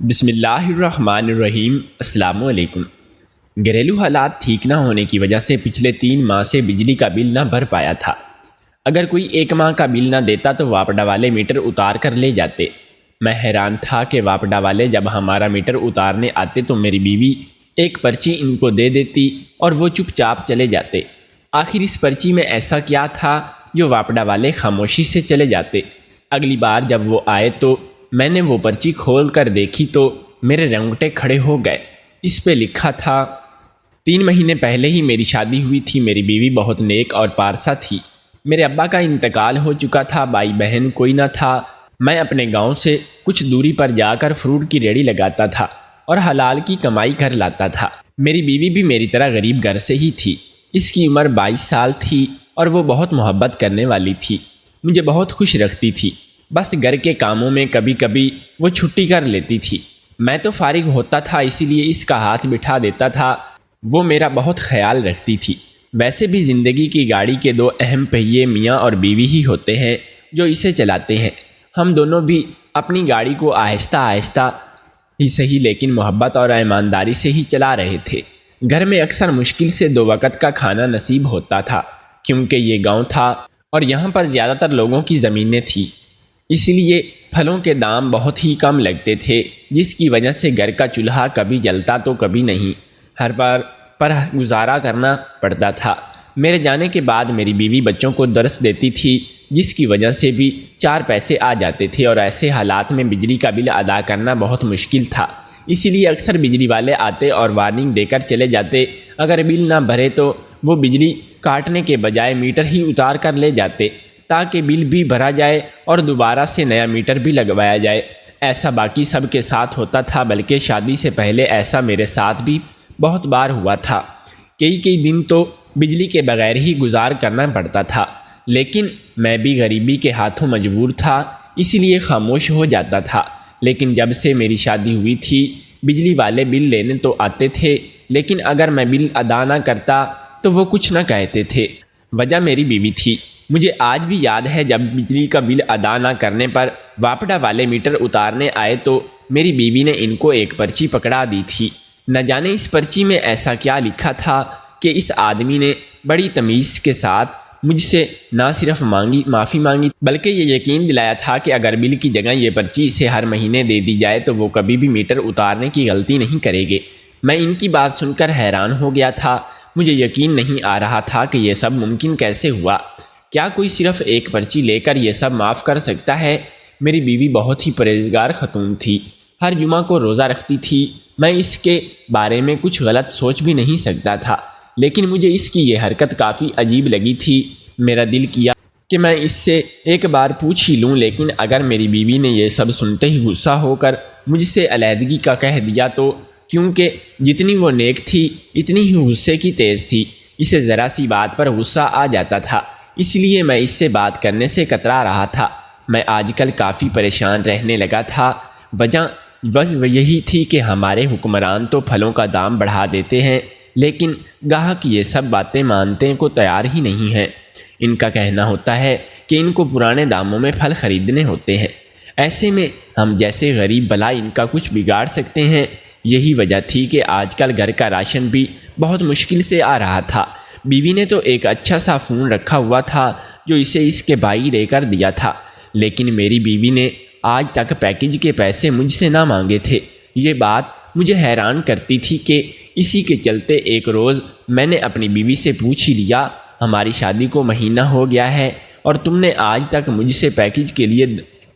بسم اللہ الرحمن الرحیم۔ السلام علیکم۔ گھریلو حالات ٹھیک نہ ہونے کی وجہ سے پچھلے 3 ماہ سے بجلی کا بل نہ بھر پایا تھا۔ اگر کوئی 1 ماہ کا بل نہ دیتا تو واپڈا والے میٹر اتار کر لے جاتے۔ میں حیران تھا کہ واپڈا والے جب ہمارا میٹر اتارنے آتے تو میری بیوی ایک پرچی ان کو دے دیتی اور وہ چپ چاپ چلے جاتے۔ آخر اس پرچی میں ایسا کیا تھا جو واپڈا والے خاموشی سے چلے جاتے؟ اگلی بار جب وہ آئے تو میں نے وہ پرچی کھول کر دیکھی تو میرے رونگٹے کھڑے ہو گئے۔ اس پہ لکھا تھا 3 مہینے پہلے ہی میری شادی ہوئی تھی، میری بیوی بہت نیک اور پارسا تھی، میرے ابا کا انتقال ہو چکا تھا، بھائی بہن کوئی نہ تھا، میں اپنے گاؤں سے کچھ دوری پر جا کر فروٹ کی ریڑھی لگاتا تھا اور حلال کی کمائی گھر لاتا تھا۔ میری بیوی بھی میری طرح غریب گھر سے ہی تھی، اس کی عمر 22 سال تھی اور وہ بہت محبت کرنے والی تھی، مجھے بہت خوش رکھتی تھی۔ بس گھر کے کاموں میں کبھی کبھی وہ چھٹی کر لیتی تھی، میں تو فارغ ہوتا تھا اسی لیے اس کا ہاتھ بٹھا دیتا تھا، وہ میرا بہت خیال رکھتی تھی۔ ویسے بھی زندگی کی گاڑی کے 2 اہم پہیے میاں اور بیوی ہی ہوتے ہیں جو اسے چلاتے ہیں۔ ہم دونوں بھی اپنی گاڑی کو آہستہ آہستہ ہی صحیح لیکن محبت اور ایمانداری سے ہی چلا رہے تھے۔ گھر میں اکثر مشکل سے 2 وقت کا کھانا نصیب ہوتا تھا کیونکہ یہ گاؤں تھا اور یہاں پر زیادہ تر لوگوں کی زمینیں تھیں، اس لیے پھلوں کے دام بہت ہی کم لگتے تھے، جس کی وجہ سے گھر کا چولہا کبھی جلتا تو کبھی نہیں، ہر بار پر گزارا کرنا پڑتا تھا۔ میرے جانے کے بعد میری بیوی بچوں کو درس دیتی تھی، جس کی وجہ سے بھی 4 پیسے آ جاتے تھے اور ایسے حالات میں بجلی کا بل ادا کرنا بہت مشکل تھا، اسی لیے اکثر بجلی والے آتے اور وارننگ دے کر چلے جاتے، اگر بل نہ بھرے تو وہ بجلی کاٹنے کے بجائے میٹر ہی اتار کر لے جاتے تاکہ بل بھی بھرا جائے اور دوبارہ سے نیا میٹر بھی لگوایا جائے۔ ایسا باقی سب کے ساتھ ہوتا تھا، بلکہ شادی سے پہلے ایسا میرے ساتھ بھی بہت بار ہوا تھا۔ کئی دن تو بجلی کے بغیر ہی گزار کرنا پڑتا تھا، لیکن میں بھی غریبی کے ہاتھوں مجبور تھا، اسی لیے خاموش ہو جاتا تھا۔ لیکن جب سے میری شادی ہوئی تھی بجلی والے بل لینے تو آتے تھے، لیکن اگر میں بل ادا نہ کرتا تو وہ کچھ نہ کہتے تھے۔ وجہ میری بیوی تھی۔ مجھے آج بھی یاد ہے جب بجلی کا بل ادا نہ کرنے پر واپڈا والے میٹر اتارنے آئے تو میری بیوی نے ان کو ایک پرچی پکڑا دی تھی۔ نہ جانے اس پرچی میں ایسا کیا لکھا تھا کہ اس آدمی نے بڑی تمیز کے ساتھ مجھ سے نہ صرف معافی مانگی بلکہ یہ یقین دلایا تھا کہ اگر بل کی جگہ یہ پرچی اسے ہر مہینے دے دی جائے تو وہ کبھی بھی میٹر اتارنے کی غلطی نہیں کرے گے۔ میں ان کی بات سن کر حیران ہو گیا تھا، مجھے یقین نہیں آ رہا تھا کہ یہ سب ممکن کیسے ہوا۔ کیا کوئی صرف ایک پرچی لے کر یہ سب معاف کر سکتا ہے؟ میری بیوی بہت ہی پرہیزگار خاتون تھی، ہر جمعہ کو روزہ رکھتی تھی، میں اس کے بارے میں کچھ غلط سوچ بھی نہیں سکتا تھا، لیکن مجھے اس کی یہ حرکت کافی عجیب لگی تھی۔ میرا دل کیا کہ میں اس سے ایک بار پوچھ ہی لوں، لیکن اگر میری بیوی نے یہ سب سنتے ہی غصہ ہو کر مجھ سے علیحدگی کا کہہ دیا تو، کیونکہ جتنی وہ نیک تھی اتنی ہی غصے کی تیز تھی، اسے ذرا سی بات پر غصہ آ جاتا تھا، اس لیے میں اس سے بات کرنے سے کترا رہا تھا۔ میں آج کل کافی پریشان رہنے لگا تھا، وجہ یہی تھی کہ ہمارے حکمران تو پھلوں کا دام بڑھا دیتے ہیں، لیکن گاہک یہ سب باتیں ماننے کو تیار ہی نہیں ہیں۔ ان کا کہنا ہوتا ہے کہ ان کو پرانے داموں میں پھل خریدنے ہوتے ہیں، ایسے میں ہم جیسے غریب بھلا ان کا کچھ بگاڑ سکتے ہیں۔ یہی وجہ تھی کہ آج کل گھر کا راشن بھی بہت مشکل سے آ رہا تھا۔ بیوی نے تو ایک اچھا سا فون رکھا ہوا تھا جو اسے اس کے بھائی دے کر دیا تھا، لیکن میری بیوی نے آج تک پیکج کے پیسے مجھ سے نہ مانگے تھے۔ یہ بات مجھے حیران کرتی تھی کہ اسی کے چلتے ایک روز میں نے اپنی بیوی سے پوچھ ہی لیا، ہماری شادی کو مہینہ ہو گیا ہے اور تم نے آج تک مجھ سے پیکج کے لیے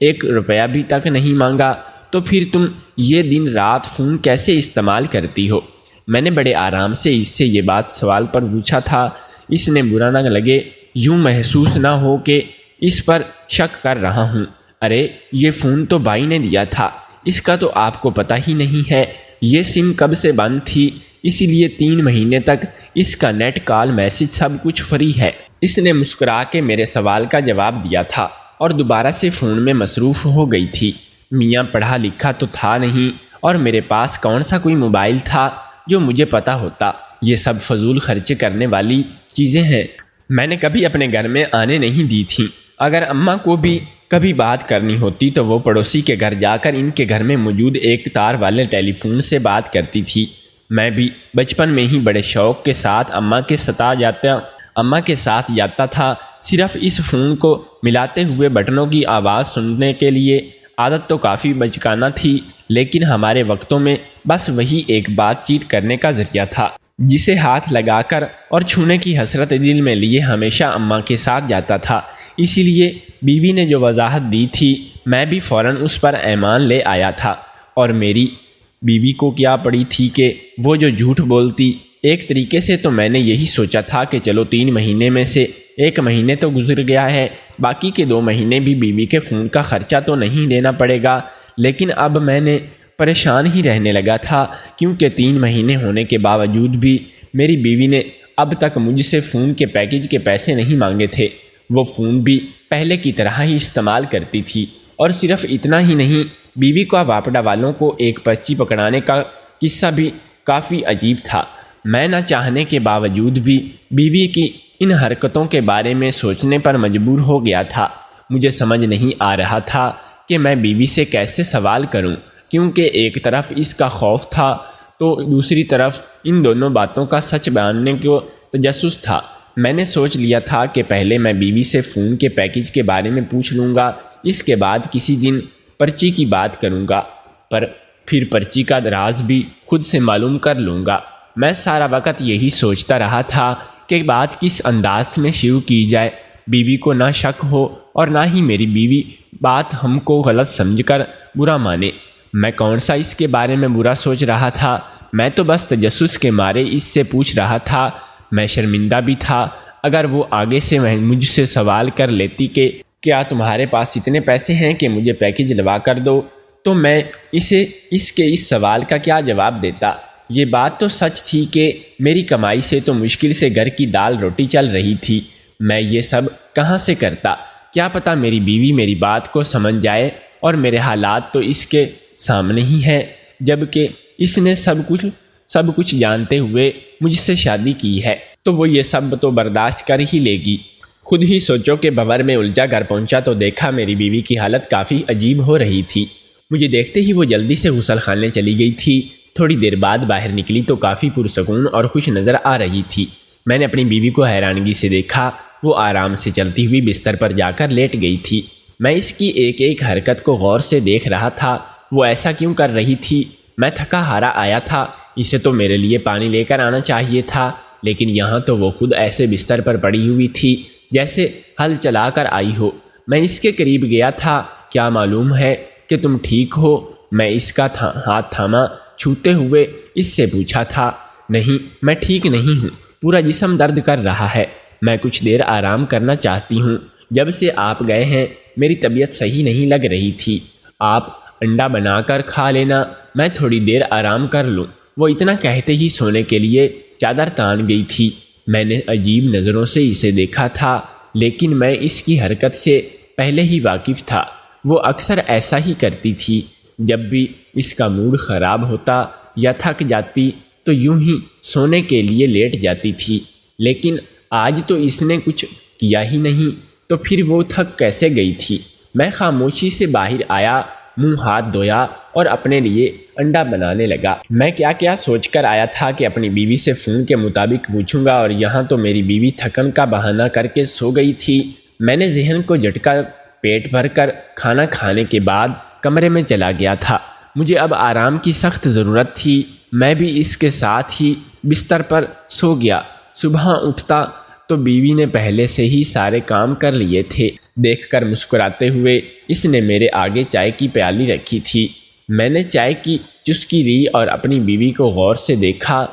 1 روپیہ بھی تک نہیں مانگا، تو پھر تم یہ دن رات فون کیسے استعمال کرتی ہو؟ میں نے بڑے آرام سے اس سے یہ بات سوال پر پوچھا تھا، اس نے برا نہ لگے، یوں محسوس نہ ہو کہ اس پر شک کر رہا ہوں۔ ارے یہ فون تو بھائی نے دیا تھا، اس کا تو آپ کو پتہ ہی نہیں ہے، یہ سم کب سے بند تھی، اسی لیے 3 مہینے تک اس کا نیٹ کال میسج سب کچھ فری ہے۔ اس نے مسکرا کے میرے سوال کا جواب دیا تھا اور دوبارہ سے فون میں مصروف ہو گئی تھی۔ میاں پڑھا لکھا تو تھا نہیں اور میرے پاس کون سا کوئی موبائل تھا جو مجھے پتہ ہوتا، یہ سب فضول خرچے کرنے والی چیزیں ہیں، میں نے کبھی اپنے گھر میں آنے نہیں دی تھیں۔ اگر اماں کو بھی کبھی بات کرنی ہوتی تو وہ پڑوسی کے گھر جا کر ان کے گھر میں موجود ایک تار والے ٹیلی فون سے بات کرتی تھی۔ میں بھی بچپن میں ہی بڑے شوق کے ساتھ اماں کے ساتھ جاتا تھا، صرف اس فون کو ملاتے ہوئے بٹنوں کی آواز سننے کے لیے۔ عادت تو کافی بچکانہ تھی، لیکن ہمارے وقتوں میں بس وہی ایک بات چیت کرنے کا ذریعہ تھا، جسے ہاتھ لگا کر اور چھونے کی حسرت دل میں لیے ہمیشہ اماں کے ساتھ جاتا تھا۔ اسی لیے بیوی نے جو وضاحت دی تھی، میں بھی فوراً اس پر ایمان لے آیا تھا۔ اور میری بیوی کو کیا پڑی تھی کہ وہ جو جھوٹ بولتی۔ ایک طریقے سے تو میں نے یہی سوچا تھا کہ چلو 3 مہینے میں سے 1 مہینے تو گزر گیا ہے، باقی کے 2 مہینے بھی بیوی کے فون کا خرچہ تو نہیں دینا پڑے گا۔ لیکن اب میں نے پریشان ہی رہنے لگا تھا، کیونکہ 3 مہینے ہونے کے باوجود بھی میری بیوی نے اب تک مجھ سے فون کے پیکیج کے پیسے نہیں مانگے تھے۔ وہ فون بھی پہلے کی طرح ہی استعمال کرتی تھی، اور صرف اتنا ہی نہیں، بیوی کا واپڈا والوں کو ایک پرچی پکڑانے کا قصہ بھی کافی عجیب تھا۔ میں نہ چاہنے کے باوجود بھی بیوی کی ان حرکتوں کے بارے میں سوچنے پر مجبور ہو گیا تھا۔ مجھے سمجھ نہیں آ رہا تھا کہ میں بیوی سے کیسے سوال کروں، کیونکہ ایک طرف اس کا خوف تھا تو دوسری طرف ان دونوں باتوں کا سچ بیاننے کو تجسس تھا۔ میں نے سوچ لیا تھا کہ پہلے میں بیوی سے فون کے پیکیج کے بارے میں پوچھ لوں گا، اس کے بعد کسی دن پرچی کی بات کروں گا، پر پھر پرچی کا راز بھی خود سے معلوم کر لوں گا۔ میں سارا وقت یہی سوچتا رہا تھا کہ بات کس انداز میں شروع کی جائے، بیوی کو نہ شک ہو اور نہ ہی میری بیوی بات ہم کو غلط سمجھ کر برا مانے۔ میں کون سا اس کے بارے میں برا سوچ رہا تھا، میں تو بس تجسس کے مارے اس سے پوچھ رہا تھا۔ میں شرمندہ بھی تھا، اگر وہ آگے سے مجھ سے سوال کر لیتی کہ کیا تمہارے پاس اتنے پیسے ہیں کہ مجھے پیکیج لوا کر دو، تو میں اسے اس سوال کا کیا جواب دیتا۔ یہ بات تو سچ تھی کہ میری کمائی سے تو مشکل سے گھر کی دال روٹی چل رہی تھی، میں یہ سب کہاں سے کرتا؟ کیا پتہ میری بیوی میری بات کو سمجھ جائے، اور میرے حالات تو اس کے سامنے ہی ہیں، جبکہ اس نے سب کچھ جانتے ہوئے مجھ سے شادی کی ہے، تو وہ یہ سب تو برداشت کر ہی لے گی۔ خود ہی سوچو کہ بھنور میں الجھا گھر پہنچا تو دیکھا میری بیوی کی حالت کافی عجیب ہو رہی تھی۔ مجھے دیکھتے ہی وہ جلدی سے غسل خانے چلی گئی تھی۔ تھوڑی دیر بعد باہر نکلی تو کافی پرسکون اور خوش نظر آ رہی تھی۔ میں نے اپنی بیوی کو حیرانگی سے دیکھا، وہ آرام سے چلتی ہوئی بستر پر جا کر لیٹ گئی تھی۔ میں اس کی ایک ایک حرکت کو غور سے دیکھ رہا تھا، وہ ایسا کیوں کر رہی تھی؟ میں تھکا ہارا آیا تھا، اسے تو میرے لیے پانی لے کر آنا چاہیے تھا، لیکن یہاں تو وہ خود ایسے بستر پر پڑی ہوئی تھی جیسے ہل چلا کر آئی ہو۔ میں اس کے قریب گیا تھا، کیا معلوم ہے کہ تم ٹھیک ہو؟ میں اس کا ہاتھ تھاما چھوتے ہوئے اس سے پوچھا تھا۔ نہیں، میں ٹھیک نہیں ہوں، پورا جسم درد کر رہا ہے، میں کچھ دیر آرام کرنا چاہتی ہوں۔ جب سے آپ گئے ہیں میری طبیعت صحیح نہیں لگ رہی تھی، آپ انڈا بنا کر کھا لینا، میں تھوڑی دیر آرام کر لوں۔ وہ اتنا کہتے ہی سونے کے لیے چادر تان گئی تھی۔ میں نے عجیب نظروں سے اسے دیکھا تھا، لیکن میں اس کی حرکت سے پہلے ہی واقف تھا۔ وہ اکثر ایسا ہی کرتی تھی، جب بھی اس کا موڈ خراب ہوتا یا تھک جاتی تو یوں ہی سونے کے لیے لیٹ جاتی تھی، لیکن آج تو اس نے کچھ کیا ہی نہیں، تو پھر وہ تھک کیسے گئی تھی؟ میں خاموشی سے باہر آیا، منہ ہاتھ دھویا اور اپنے لیے انڈا بنانے لگا۔ میں کیا سوچ کر آیا تھا کہ اپنی بیوی سے فون کے مطابق پوچھوں گا، اور یہاں تو میری بیوی تھکن کا بہانہ کر کے سو گئی تھی۔ میں نے ذہن کو جھٹکا، پیٹ بھر کر کھانا کھانے کے بعد کمرے میں چلا گیا تھا۔ مجھے اب آرام کی سخت ضرورت تھی، میں بھی اس کے ساتھ ہی بستر پر سو گیا۔ صبح اٹھتا تو بیوی نے پہلے سے ہی سارے کام کر لیے تھے۔ دیکھ کر مسکراتے ہوئے اس نے میرے آگے چائے کی پیالی رکھی تھی۔ میں نے چائے کی چسکی لی اور اپنی بیوی کو غور سے دیکھا،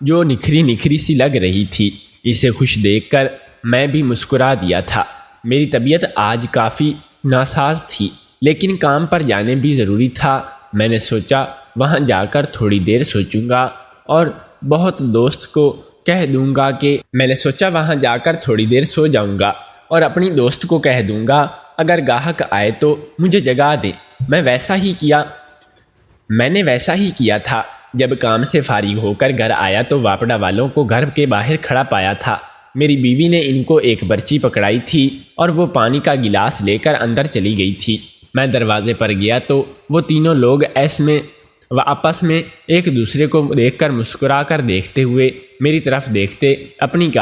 جو نکھری سی لگ رہی تھی۔ اسے خوش دیکھ کر میں بھی مسکرا دیا تھا۔ میری طبیعت آج کافی ناساز تھی، لیکن کام پر جانے بھی ضروری تھا۔ میں نے سوچا وہاں جا کر تھوڑی دیر سوچوں گا اور بہت دوست کو کہہ دوں گا کہ سو جاؤں گا اور اپنی دوست کو کہہ دوں گا اگر گاہک آئے تو مجھے جگا دے۔ میں نے ویسا ہی کیا تھا۔ جب کام سے فارغ ہو کر گھر آیا تو واپڈا والوں کو گھر کے باہر کھڑا پایا تھا۔ میری بیوی نے ان کو ایک برچی پکڑائی تھی اور وہ پانی کا گلاس لے کر اندر چلی گئی تھی۔ میں دروازے پر گیا تو وہ تینوں لوگ آپس میں ایک دوسرے کو دیکھ کر مسکرا کر دیکھتے ہوئے میری طرف دیکھتے اپنی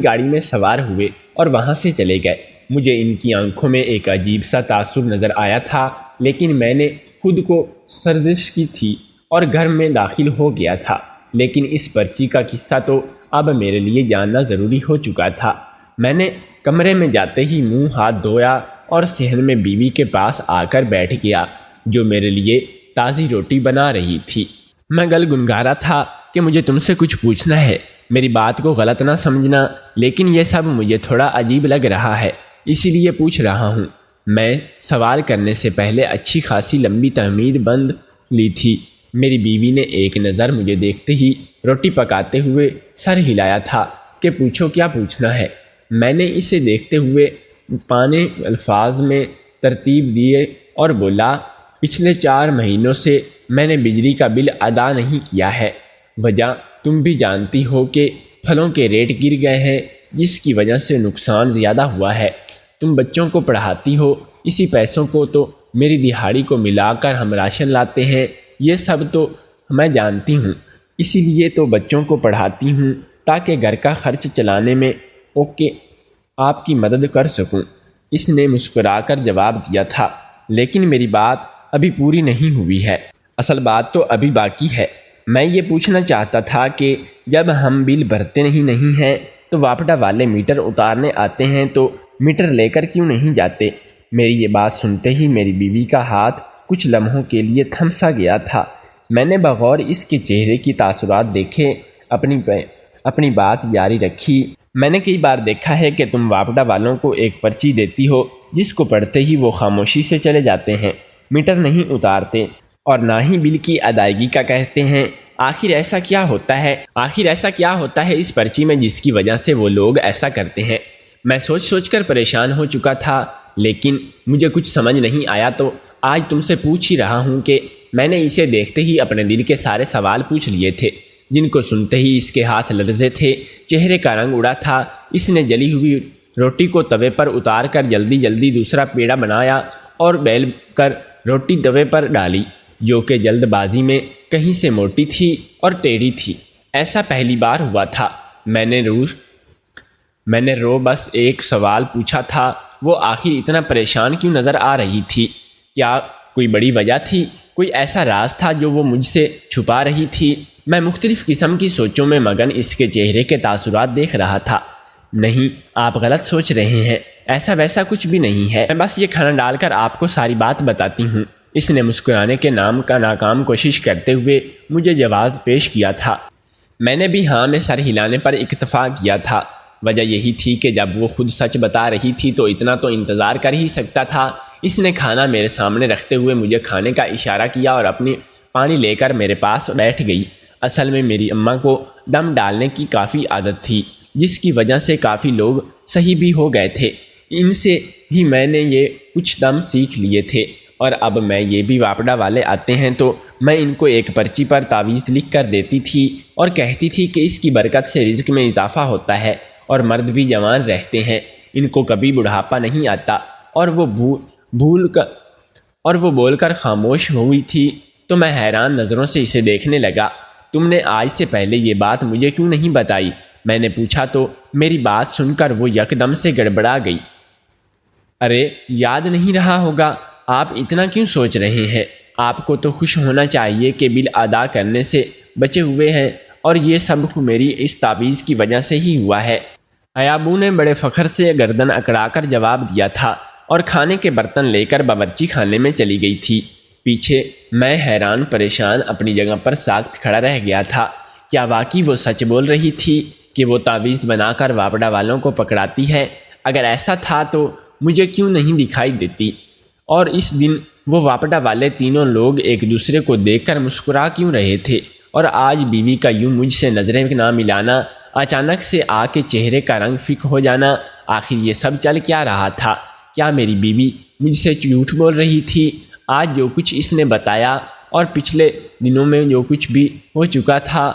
گاڑی میں سوار ہوئے اور وہاں سے چلے گئے۔ مجھے ان کی آنکھوں میں ایک عجیب سا تاثر نظر آیا تھا، لیکن میں نے خود کو سرزش کی تھی اور گھر میں داخل ہو گیا تھا۔ لیکن اس پرچی کا قصہ تو اب میرے لیے جاننا ضروری ہو چکا تھا۔ میں نے کمرے میں جاتے ہی منہ ہاتھ دھویا اور صحن میں بیوی کے پاس آ کر بیٹھ گیا، جو میرے لیے تازی روٹی بنا رہی تھی۔ میں گل گنگا رہا تھا کہ مجھے تم سے کچھ پوچھنا ہے، میری بات کو غلط نہ سمجھنا، لیکن یہ سب مجھے تھوڑا عجیب لگ رہا ہے، اسی لیے پوچھ رہا ہوں۔ میں سوال کرنے سے پہلے اچھی خاصی لمبی تحمید بند لی تھی۔ میری بیوی نے ایک نظر مجھے دیکھتے ہی روٹی پکاتے ہوئے سر ہلایا تھا کہ پوچھو کیا پوچھنا ہے۔ میں نے اسے دیکھتے ہوئے پانے الفاظ میں ترتیب دیے اور بولا، پچھلے 4 مہینوں سے میں نے بجلی کا بل ادا نہیں کیا ہے۔ وجہ تم بھی جانتی ہو کہ پھلوں کے ریٹ گر گئے ہیں، جس کی وجہ سے نقصان زیادہ ہوا ہے۔ تم بچوں کو پڑھاتی ہو، اسی پیسوں کو تو میری دہاڑی کو ملا کر ہم راشن لاتے ہیں، یہ سب تو میں جانتی ہوں، اسی لیے تو بچوں کو پڑھاتی ہوں تاکہ گھر کا خرچ چلانے میں آپ کی مدد کر سکوں۔ اس نے مسکرا کر جواب دیا تھا، لیکن میری بات ابھی پوری نہیں ہوئی ہے، اصل بات تو ابھی باقی ہے۔ میں یہ پوچھنا چاہتا تھا کہ جب ہم بل بھرتے نہیں ہیں تو واپڈا والے میٹر اتارنے آتے ہیں تو میٹر لے کر کیوں نہیں جاتے؟ میری یہ بات سنتے ہی میری بیوی کا ہاتھ کچھ لمحوں کے لیے تھم سا گیا تھا۔ میں نے بغور اس کے چہرے کی تاثرات دیکھے اپنی بات جاری رکھی۔ میں نے کئی بار دیکھا ہے کہ تم واپڈا والوں کو ایک پرچی دیتی ہو جس کو پڑھتے ہی وہ خاموشی سے چلے جاتے ہیں، میٹر نہیں اتارتے اور نہ ہی بل کی ادائیگی کا کہتے ہیں۔ آخر ایسا کیا ہوتا ہے اس پرچی میں جس کی وجہ سے وہ لوگ ایسا کرتے ہیں؟ میں سوچ کر پریشان ہو چکا تھا، لیکن مجھے کچھ سمجھ نہیں آیا تو آج تم سے پوچھ ہی رہا ہوں کہ میں نے اسے دیکھتے ہی اپنے دل کے سارے سوال پوچھ لیے تھے، جن کو سنتے ہی اس کے ہاتھ لرزے تھے، چہرے کا رنگ اڑا تھا۔ اس نے جلی ہوئی روٹی کو توے پر اتار کر جلدی دوسرا پیڑا بنایا اور بیل کر روٹی توے پر ڈالی، جو کہ جلد بازی میں کہیں سے موٹی تھی اور ٹیڑھی تھی۔ ایسا پہلی بار ہوا تھا۔ میں نے بس ایک سوال پوچھا تھا، وہ آخر اتنا پریشان کیوں نظر آ رہی تھی؟ کیا کوئی بڑی وجہ تھی؟ کوئی ایسا راز تھا جو وہ مجھ سے چھپا رہی تھی؟ میں مختلف قسم کی سوچوں میں مگن اس کے چہرے کے تاثرات دیکھ رہا تھا۔ نہیں، آپ غلط سوچ رہے ہیں، ایسا ویسا کچھ بھی نہیں ہے، میں بس یہ کھانا ڈال کر آپ کو ساری بات بتاتی ہوں۔ اس نے مسکرانے کے نام کا ناکام کوشش کرتے ہوئے مجھے جواز پیش کیا تھا۔ میں نے بھی ہاں میں سر ہلانے پر اکتفا کیا تھا۔ وجہ یہی تھی کہ جب وہ خود سچ بتا رہی تھی تو اتنا تو انتظار کر ہی سکتا تھا۔ اس نے کھانا میرے سامنے رکھتے ہوئے مجھے کھانے کا اشارہ کیا اور اپنی پانی لے کر میرے پاس بیٹھ گئی۔ اصل میں میری اماں کو دم ڈالنے کی کافی عادت تھی، جس کی وجہ سے کافی لوگ صحیح بھی ہو گئے تھے۔ ان سے ہی میں نے یہ کچھ دم سیکھ لیے تھے، اور اب میں یہ بھی واپڈا والے آتے ہیں تو میں ان کو ایک پرچی پر تعویذ لکھ کر دیتی تھی اور کہتی تھی کہ اس کی برکت سے رزق میں اضافہ ہوتا ہے اور مرد بھی جوان رہتے ہیں، ان کو کبھی بڑھاپا نہیں آتا۔ اور وہ بول کر خاموش ہوئی تھی تو میں حیران نظروں سے اسے دیکھنے لگا۔ تم نے آج سے پہلے یہ بات مجھے کیوں نہیں بتائی؟ میں نے پوچھا تو میری بات سن کر وہ یکدم سے گڑبڑا گئی۔ ارے یاد نہیں رہا ہوگا، آپ اتنا کیوں سوچ رہے ہیں؟ آپ کو تو خوش ہونا چاہیے کہ بل ادا کرنے سے بچے ہوئے ہیں، اور یہ سب میری اس تعویذ کی وجہ سے ہی ہوا ہے۔ ایابو نے بڑے فخر سے گردن اکڑا کر جواب دیا تھا اور کھانے کے برتن لے کر باورچی خانے میں چلی گئی تھی۔ پیچھے میں حیران پریشان اپنی جگہ پر ساکت کھڑا رہ گیا تھا۔ کیا واقعی وہ سچ بول رہی تھی کہ وہ تعویذ بنا کر واپڈا والوں کو پکڑاتی ہے؟ اگر ایسا تھا تو مجھے کیوں نہیں دکھائی دیتی؟ اور اس دن وہ واپڈا والے تینوں لوگ ایک دوسرے کو دیکھ کر مسکرا کیوں رہے تھے؟ اور آج بیوی کا یوں مجھ سے نظریں نہ ملانا، اچانک سے آ کے چہرے کا رنگ فک ہو جانا، آخر یہ سب چل کیا رہا تھا؟ کیا میری بیوی مجھ سے جھوٹ بول رہی تھی؟ آج جو کچھ اس نے بتایا اور پچھلے دنوں میں جو کچھ بھی ہو چکا تھا،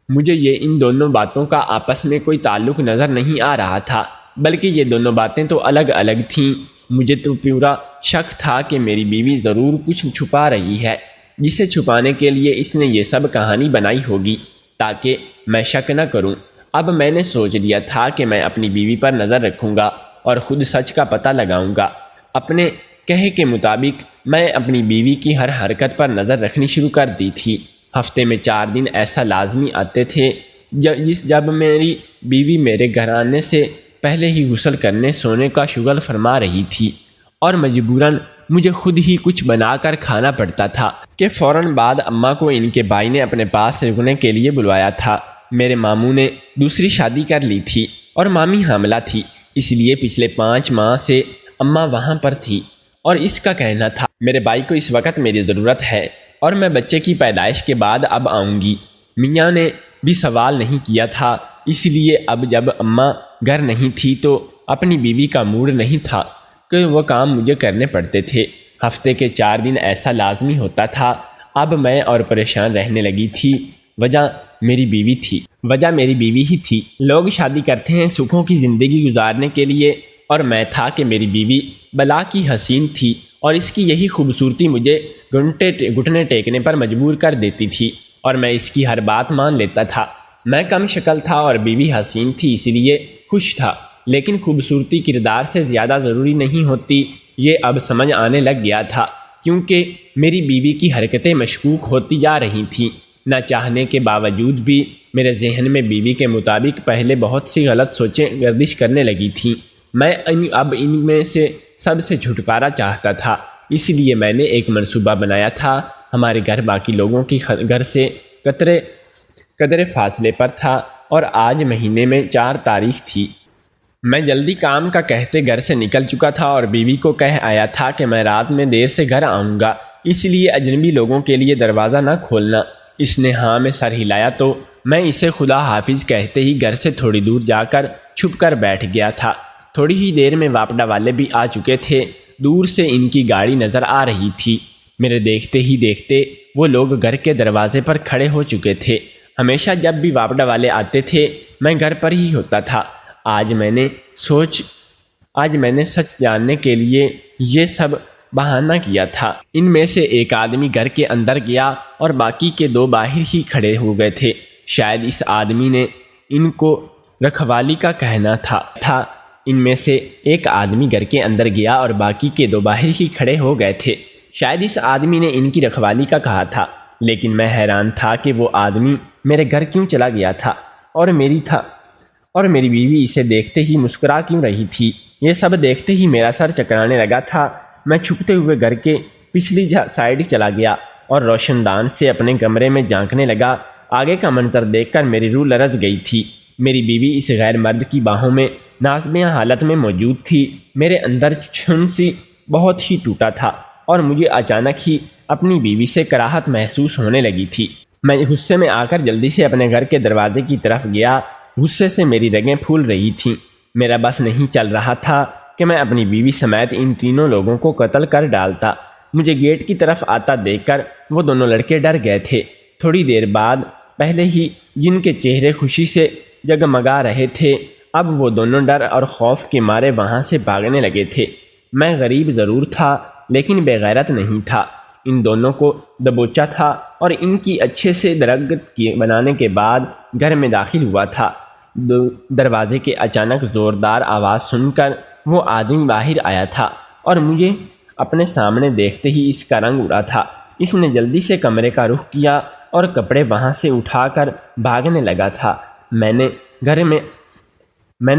مجھے یہ ان دونوں باتوں کا آپس میں کوئی تعلق نظر نہیں آ رہا تھا، بلکہ یہ دونوں باتیں تو الگ الگ تھیں۔ مجھے تو پورا شک تھا کہ میری بیوی ضرور کچھ چھپا رہی ہے، جسے چھپانے کے لیے اس نے یہ سب کہانی بنائی ہوگی تاکہ میں شک نہ کروں۔ اب میں نے سوچ لیا تھا کہ میں اپنی بیوی پر نظر رکھوں گا اور خود سچ کا پتہ لگاؤں گا۔ اپنے کہے کے مطابق میں اپنی بیوی کی ہر حرکت پر نظر رکھنی شروع کر دی تھی۔ ہفتے میں 4 دن ایسا لازمی آتے تھے جب میری بیوی میرے گھر آنے سے پہلے ہی غسل کرنے سونے کا شغل فرما رہی تھی، اور مجبوراً مجھے خود ہی کچھ بنا کر کھانا پڑتا تھا کہ فوراً بعد اماں کو ان کے بھائی نے اپنے پاس رکنے کے لیے بلوایا تھا۔ میرے ماموں نے دوسری شادی کر لی تھی اور مامی حاملہ تھی، اس لیے پچھلے 5 ماہ سے اماں وہاں پر تھی، اور اس کا کہنا تھا میرے بھائی کو اس وقت میری ضرورت ہے اور میں بچے کی پیدائش کے بعد اب آؤں گی۔ میاں نے بھی سوال نہیں کیا تھا، اس لیے اب جب اماں گھر نہیں تھی تو اپنی بیوی کا موڈ نہیں تھا کہ وہ کام مجھے کرنے پڑتے تھے۔ ہفتے کے 4 دن ایسا لازمی ہوتا تھا۔ اب میں اور پریشان رہنے لگی تھی۔ وجہ میری بیوی ہی تھی۔ لوگ شادی کرتے ہیں سکھوں کی زندگی گزارنے کے لیے، اور میں تھا کہ میری بیوی بلا کی حسین تھی، اور اس کی یہی خوبصورتی مجھے گھٹنے ٹیکنے پر مجبور کر دیتی تھی، اور میں اس کی ہر بات مان لیتا تھا۔ میں کم شکل تھا اور بیوی حسین تھی، اس لیے خوش تھا، لیکن خوبصورتی کردار سے زیادہ ضروری نہیں ہوتی، یہ اب سمجھ آنے لگ گیا تھا، کیونکہ میری بیوی کی حرکتیں مشکوک ہوتی جا رہی تھیں۔ نہ چاہنے کے باوجود بھی میرے ذہن میں بیوی کے مطابق پہلے بہت سی غلط سوچیں گردش کرنے لگی تھیں۔ میں اب ان میں سے سب سے چھٹکارا چاہتا تھا، اس لیے میں نے ایک منصوبہ بنایا تھا۔ ہمارے گھر باقی لوگوں کی گھر سے قدرے فاصلے پر تھا، اور آج مہینے میں 4 تاریخ تھی۔ میں جلدی کام کا کہتے گھر سے نکل چکا تھا اور بیوی کو کہہ آیا تھا کہ میں رات میں دیر سے گھر آؤں گا، اس لیے اجنبی لوگوں کے لیے دروازہ نہ کھولنا۔ اس نے ہاں میں سر ہلایا تو میں اسے خدا حافظ کہتے ہی گھر سے تھوڑی دور جا کر چھپ کر بیٹھ گیا تھا۔ تھوڑی ہی دیر میں واپڈا والے بھی آ چکے تھے۔ دور سے ان کی گاڑی نظر آ رہی تھی۔ میرے دیکھتے ہی دیکھتے وہ لوگ گھر کے دروازے پر کھڑے ہو چکے تھے۔ ہمیشہ جب بھی واپڈا والے آتے تھے میں گھر پر ہی ہوتا تھا۔ آج میں نے سچ جاننے کے لیے یہ سب بہانہ کیا تھا۔ ان میں سے ایک آدمی گھر کے اندر گیا اور باقی کے 2 باہر ہی کھڑے ہو گئے تھے۔ شاید اس آدمی نے ان کو رکھوالی کا کہنا تھا۔ ان میں سے ایک آدمی گھر کے اندر گیا اور باقی کے 2 باہر ہی کھڑے ہو گئے تھے۔ شاید اس آدمی نے ان کی رکھوالی کا کہا تھا، لیکن میں حیران تھا کہ وہ آدمی میرے گھر کیوں چلا گیا تھا، اور میری بیوی اسے دیکھتے ہی مسکرا کیوں رہی تھی۔ یہ سب دیکھتے ہی میرا سر چکرانے لگا تھا۔ میں چھپتے ہوئے گھر کے پچھلی سائیڈ چلا گیا اور روشن دان سے اپنے کمرے میں جھانکنے لگا۔ آگے کا منظر دیکھ کر میری روح لرز گئی تھی۔ میری بیوی اس غیر مرد کی باہوں میں نازیہ حالت میں موجود تھی۔ میرے اندر چھن سی بہت ہی ٹوٹا تھا، اور مجھے اچانک ہی اپنی بیوی سے کراہت محسوس ہونے لگی تھی۔ میں غصے میں آ کر جلدی سے اپنے گھر کے دروازے کی طرف گیا۔ غصے سے میری رگیں پھول رہی تھیں۔ میرا بس نہیں چل رہا تھا کہ میں اپنی بیوی سمیت ان تینوں لوگوں کو قتل کر ڈالتا۔ مجھے گیٹ کی طرف آتا دیکھ کر وہ دونوں لڑکے ڈر گئے تھے۔ تھوڑی دیر بعد پہلے ہی جن کے چہرے خوشی سے جگمگا رہے تھے، اب وہ دونوں ڈر اور خوف کے مارے وہاں سے بھاگنے لگے تھے۔ میں غریب ضرور تھا لیکن بے غیرت نہیں تھا۔ ان دونوں کو دبوچا تھا اور ان کی اچھے سے درگت بنانے کے بعد گھر میں داخل ہوا تھا۔ دروازے کے اچانک زوردار آواز سن کر وہ آدمی باہر آیا تھا، اور مجھے اپنے سامنے دیکھتے ہی اس کا رنگ اڑا تھا۔ اس نے جلدی سے کمرے کا رخ کیا اور کپڑے وہاں سے اٹھا کر بھاگنے لگا تھا۔ میں نے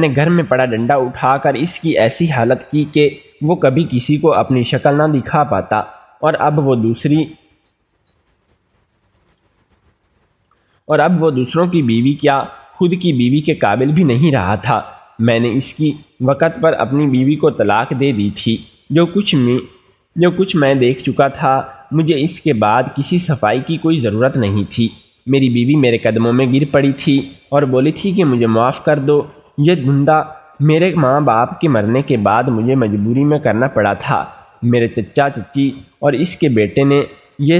گھر میں پڑا ڈنڈا اٹھا کر اس کی ایسی حالت کی کہ وہ کبھی کسی کو اپنی شکل نہ دکھا پاتا، اور اب وہ دوسروں کی بیوی کیا خود کی بیوی کے قابل بھی نہیں رہا تھا۔ میں نے اس کی وقت پر اپنی بیوی کو طلاق دے دی تھی۔ جو کچھ میں دیکھ چکا تھا، مجھے اس کے بعد کسی صفائی کی کوئی ضرورت نہیں تھی۔ میری بیوی میرے قدموں میں گر پڑی تھی اور بولی تھی کہ مجھے معاف کر دو۔ یہ دھندا میرے ماں باپ کے مرنے کے بعد مجھے مجبوری میں کرنا پڑا تھا۔ میرے چچا چچی اور اس کے بیٹے نے یہ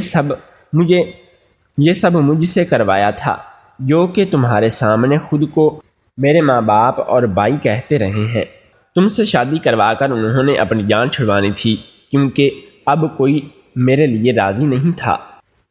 سب مجھ سے کروایا تھا۔ جو کہ تمہارے سامنے خود کو میرے ماں باپ اور بھائی کہتے رہے ہیں۔ تم سے شادی کروا کر انہوں نے اپنی جان چھڑوانی تھی، کیونکہ اب کوئی میرے لیے راضی نہیں تھا۔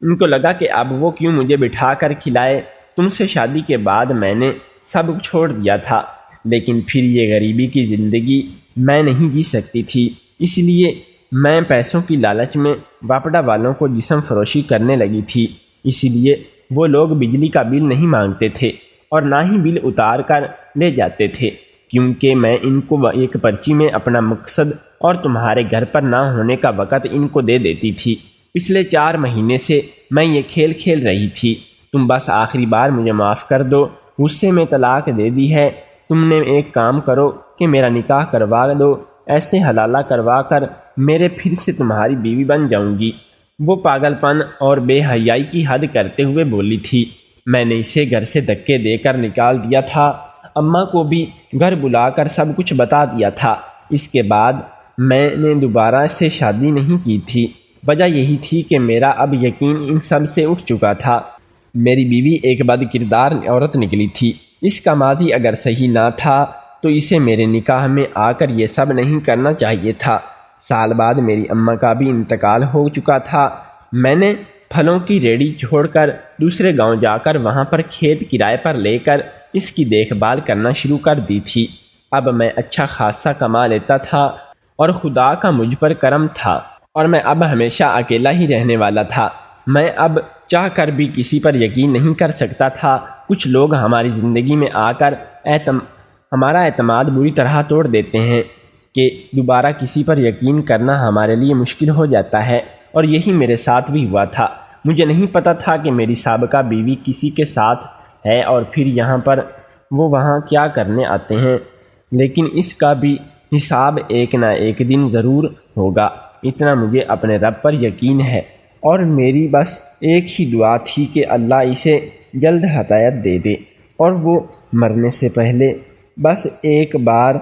ان کو لگا کہ اب وہ کیوں مجھے بٹھا کر کھلائے۔ تم سے شادی کے بعد میں نے سب چھوڑ دیا تھا، لیکن پھر یہ غریبی کی زندگی میں نہیں جی سکتی تھی، اس لیے میں پیسوں کی لالچ میں واپڈا والوں کو جسم فروشی کرنے لگی تھی۔ اس لیے وہ لوگ بجلی کا بل نہیں مانگتے تھے اور نہ ہی بل اتار کر لے جاتے تھے، کیونکہ میں ان کو ایک پرچی میں اپنا مقصد اور تمہارے گھر پر نہ ہونے کا وقت ان کو دے دیتی تھی۔ پچھلے 4 مہینے سے میں یہ کھیل کھیل رہی تھی۔ تم بس آخری بار مجھے معاف کر دو، غصے میں طلاق دے دی ہے۔ تم نے ایک کام کرو کہ میرا نکاح کروا دو، ایسے حلالہ کروا کر میرے پھر سے تمہاری بیوی بن جاؤں گی۔ وہ پاگل پن اور بے حیائی کی حد کرتے ہوئے بولی تھی۔ میں نے اسے گھر سے دھکے دے کر نکال دیا تھا، اماں کو بھی گھر بلا کر سب کچھ بتا دیا تھا۔ اس کے بعد میں نے دوبارہ سے شادی نہیں کی تھی۔ وجہ یہی تھی کہ میرا اب یقین ان سب سے اٹھ چکا تھا۔ میری بیوی ایک بد کردار عورت نکلی تھی۔ اس کا ماضی اگر صحیح نہ تھا تو اسے میرے نکاح میں آ کر یہ سب نہیں کرنا چاہیے تھا۔ سال بعد میری اماں کا بھی انتقال ہو چکا تھا۔ میں نے پھلوں کی ریڑھی چھوڑ کر دوسرے گاؤں جا کر وہاں پر کھیت کرائے پر لے کر اس کی دیکھ بھال کرنا شروع کر دی تھی۔ اب میں اچھا خاصا کما لیتا تھا اور خدا کا مجھ پر کرم تھا، اور میں اب ہمیشہ اکیلا ہی رہنے والا تھا۔ میں اب چاہ کر بھی کسی پر یقین نہیں کر سکتا تھا۔ کچھ لوگ ہماری زندگی میں آ کر ہمارا اعتماد بری طرح توڑ دیتے ہیں کہ دوبارہ کسی پر یقین کرنا ہمارے لیے مشکل ہو جاتا ہے، اور یہی میرے ساتھ بھی ہوا تھا۔ مجھے نہیں پتہ تھا کہ میری سابقہ بیوی کسی کے ساتھ ہے اور پھر یہاں پر وہ وہاں کیا کرنے آتے ہیں، لیکن اس کا بھی حساب ایک نہ ایک دن ضرور ہوگا، اتنا مجھے اپنے رب پر یقین ہے۔ اور میری بس ایک ہی دعا تھی کہ اللہ اسے جلد ہدایت دے دے اور وہ مرنے سے پہلے بس ایک بار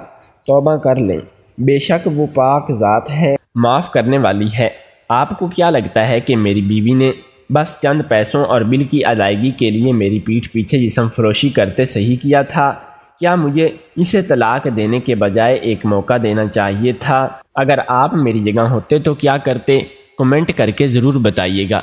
توبہ کر لیں۔ بے شک وہ پاک ذات ہے، معاف کرنے والی ہے۔ آپ کو کیا لگتا ہے کہ میری بیوی نے بس چند پیسوں اور بل کی ادائیگی کے لیے میری پیٹھ پیچھے جسم فروشی کرتے صحیح کیا تھا؟ کیا مجھے اسے طلاق دینے کے بجائے ایک موقع دینا چاہیے تھا؟ اگر آپ میری جگہ ہوتے تو کیا کرتے؟ کمنٹ کر کے ضرور بتائیے گا۔